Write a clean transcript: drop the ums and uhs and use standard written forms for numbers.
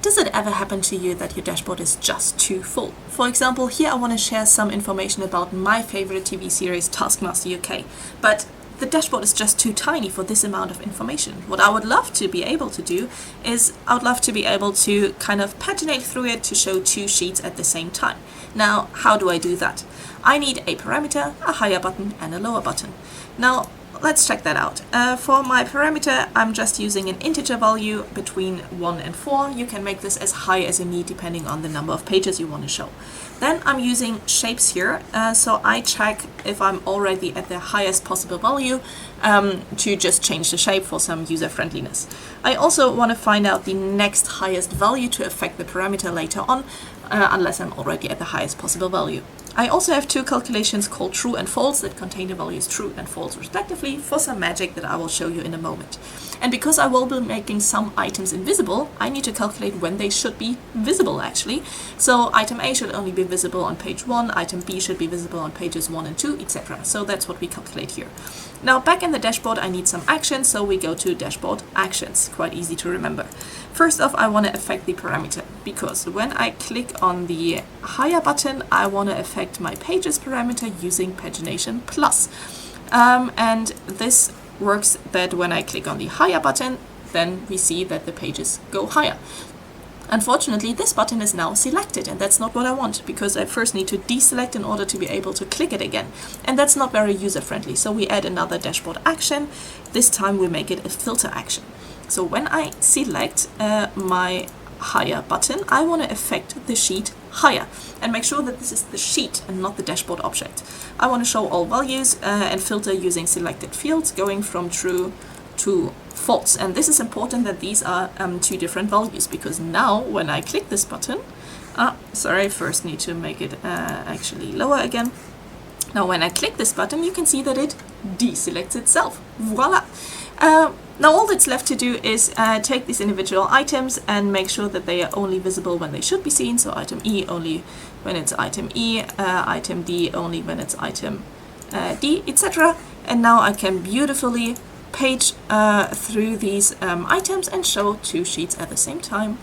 Does it ever happen to you that your dashboard is just too full? For example, here I want to share some information about my favorite TV series, Taskmaster UK, but the dashboard is just too tiny for this amount of information. What I would love to be able to do is I would love to be able to kind of paginate through it to show two sheets at the same time. Now, how do I do that? I need a parameter, a higher button, and a lower button. Now, let's check that out. For my parameter, I'm just using an integer value between 1 and 4. You can make this as high as you need depending on the number of pages you want to show. Then I'm using shapes here, so I check if I'm already at the highest possible value to just change the shape for some user friendliness. I also want to find out the next highest value to affect the parameter later on, unless I'm already at the highest possible value. I also have two calculations called true and false that contain the values true and false respectively for some magic that I will show you in a moment. And because I will be making some items invisible, I need to calculate when they should be visible actually. So item A should only be visible on page 1, item B should be visible on pages 1 and 2, etc. So that's what we calculate here. Now back in the dashboard I need some actions, so we go to dashboard actions, quite easy to remember. First off, I want to affect the parameter, because when I click on the higher button I want to affect my pages parameter using Pagination Plus. And this works that when I click on the higher button, then we see that the pages go higher. Unfortunately, this button is now selected, and that's not what I want, because I first need to deselect in order to be able to click it again. And that's not very user-friendly, so we add another dashboard action. This time we make it a filter action. So when I select my higher button, I want to affect the sheet higher and make sure that this is the sheet and not the dashboard object. I want to show all values and filter using selected fields going from true to false. And this is important that these are two different values, because now when I click this button, first need to make it actually lower again. Now when I click this button, you can see that it deselects itself. Voila! Now all that's left to do is take these individual items and make sure that they are only visible when they should be seen. So item E only when it's item E, item D only when it's item D, etc. And now I can beautifully page through these items and show two sheets at the same time.